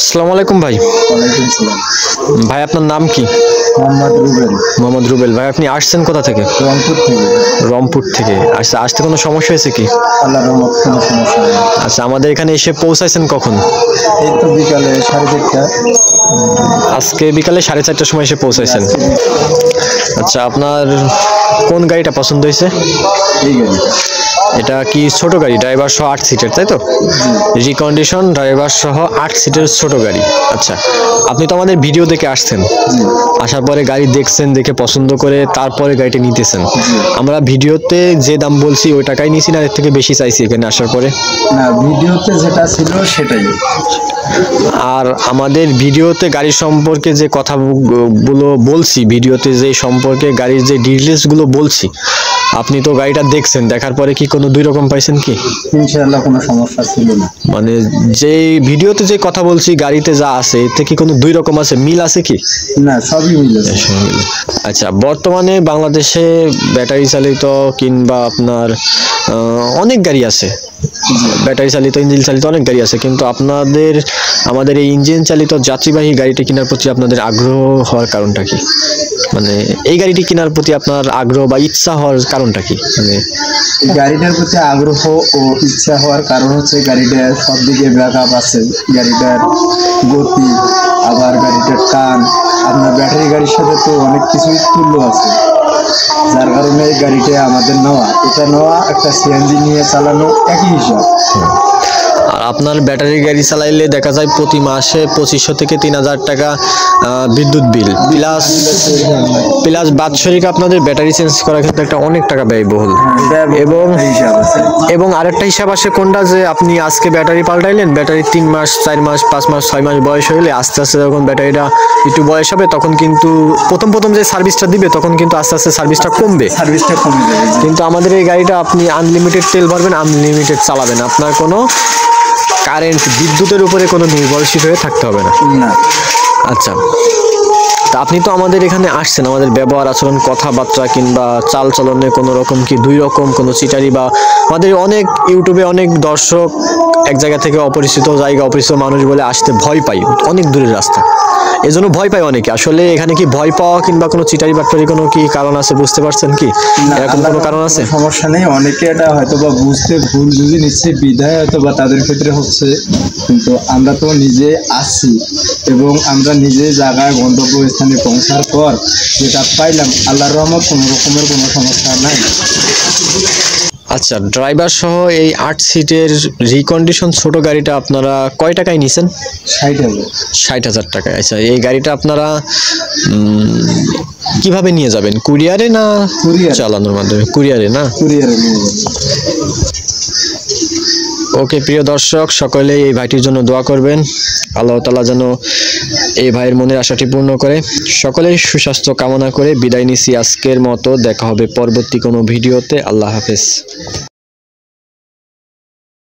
আসসালামু আলাইকুম ভাই। ওয়ালাইকুম সালাম। ভাই আপনার নাম কি? মোহাম্মদ রুবেল। মোহাম্মদ রুবেল। ভাই আপনি আসছেন কোথা থেকে? রংপুর থেকে। রংপুর থেকে আসতে কোনো সমস্যা হয়েছে কি? আল্লাহর রহমত কোনো সমস্যা নেই। আচ্ছা, আমাদের এখানে এসে পৌঁছাইছেন কখন? এই তো বিকালে 4:30টা। আজকে বিকালে 4:30টার সময় এসে পৌঁছাইছেন। আচ্ছা, আপনার কোন গাড়িটা পছন্দ হয়েছে? এই গাড়িটা। এটা কি ছোট গাড়ি, ড্রাইভার সহ 8 সিটের, তাই তো? রিকন্ডিশন ড্রাইভার সহ 8 সিটের ছোট গাড়ি। আচ্ছা, আপনি তো আমাদের ভিডিও দেখে আসছেন, আসার পরে গাড়ি দেখছেন, দেখে পছন্দ করে তারপরে গাড়িটা নিতেছেন। আমরা ভিডিওতে যে দাম বলছি ওই টাকাই নিয়েছি না এর থেকে বেশি চাইছি এখানে আসার পরে? না, ভিডিওতে যেটা ছিল সেটাই। আর আমাদের ভিডিওতে গাড়ি সম্পর্কে যে কথাগুলো বলছি, ভিডিওতে যে সম্পর্কে গাড়ির যে ডিটেলসগুলো বলছি, আপনি তো গাড়িটা দেখছেন, দেখার পরে কি কোনো দুই রকম পাইছেন কি? ইনশাআল্লাহ কোনো সমস্যা ছিল না। মানে যে ভিডিওতে যে কথা বলছি গাড়িতে যা আছে এতে কি কোনো দুই রকম আছে, মিল আছে কি? না, সবই মিলেছে। আচ্ছা, বর্তমানে বাংলাদেশে ব্যাটারি চালিত কিংবা আপনার অনেক গাড়ি আছে, ব্যাটারি চালিত ইঞ্জিন চালিত অনেক গাড়ি আছে, কিন্তু আমাদের এই ইঞ্জিন চালিত যাত্রীবাহী গাড়িটি কেনার প্রতি আপনাদের আগ্রহ হওয়ার কারণটা কি? মানে এই গাড়িটি কেনার প্রতি আপনার আগ্রহ বা ইচ্ছা হওয়ার কারণটা কি? মানে এই গাড়িটার প্রতি আগ্রহ ও ইচ্ছা হওয়ার কারণ হচ্ছে গাড়িটার সব দিকে ব্যাকআপ আছে, গাড়িটার গতি, আবার গাড়িটার টান। আপনার ব্যাটারি গাড়ির সাথে তো অনেক কিছুই তুল্য আছে, যার কারণে এই গাড়িটা আমাদের নেওয়া একটা সিএনজি নিয়ে চালানো একই হিসাব। আর আপনার ব্যাটারি গাড়ি চালাইলে দেখা যায় প্রতি মাসে 2500 থেকে 3000 টাকা বিদ্যুৎ বিল, প্লাস বাৎসরিক আপনাদের ব্যাটারি চেঞ্জ করার ক্ষেত্রে একটা অনেক টাকা ব্যয়বহুল। এবং আরেকটা হিসাব আসে কোনটা, যে আপনি আজকে ব্যাটারি পাল্টাইলেন, ব্যাটারি 3 মাস 4 মাস 5 মাস 6 মাস বয়স হইলে আস্তে আস্তে যখন ব্যাটারিটা একটু বয়স হবে তখন কিন্তু প্রথম যে সার্ভিসটা দিবে তখন কিন্তু আস্তে আস্তে সার্ভিসটা কমবে। কিন্তু আমাদের এই গাড়িটা আপনি আনলিমিটেড তেল ভরবেন, আনলিমিটেড চালাবেন, আপনার কোনো কারেন্ট বিদ্যুতের উপরে কোনো নির্ভরশীল হয়ে থাকতে হবে না। আচ্ছা, তা আপনি তো আমাদের এখানে আসছেন, আমাদের ব্যবহার আচরণ কথাবার্তা কিংবা চাল চলনে কোনো রকম কি দুই রকম কোনো চিটারি, বা আমাদের অনেক ইউটিউবে অনেক দর্শক এক জায়গা থেকে অপরিচিত মানুষ বলে আসতে ভয় পাই, অনেক দূরের রাস্তা, এজন্য ভয় পায় অনেকে। আসলে এখানে কি ভয় পাওয়া কিংবা কোনো চিটারি বাটপারি কোনো কি কারণ আছে, বুঝতে পারছেন কি? এরকম কোনো কারণ আছে? সমস্যা নেই, অনেকে এটা হয়তো বা বুঝতে ভুল বুঝে নিচ্ছে বিধায় হয়তো বা তাদের ক্ষেত্রে হচ্ছে, কিন্তু আমরা তো নিজে আসছি এবং আমরা নিজে জায়গায় গন্তব্যস্থানে পৌঁছার পর যেটা পাইলাম, আল্লাহর রহমত কোনো রকমের কোনো সমস্যা নাই। আচ্ছা, ড্রাইভার সহ এই 8 সিটের রিকন্ডিশন ছোট গাড়িটা আপনারা কয় টাকায় নিছেন? 60,000 টাকায়। আচ্ছা, এই গাড়িটা আপনারা কিভাবে নিয়ে যাবেন, কুরিয়ারে না চালানোর মাধ্যমে? কুরিয়ারে না? কুরিয়ারে নিয়ে যাবেন। ওকে, প্রিয় দর্শক সকলে এই ভাইটির জন্য দোয়া করবেন, আল্লাহ তাআলা যেন এই ভাইয়ের মনের আশাটি পূর্ণ করে। সকলের সুস্বাস্থ্য কামনা করে বিদায় নিচ্ছি আজকের মতো। দেখা হবে পরবর্তী কোনো ভিডিওতে। আল্লাহ হাফেজ।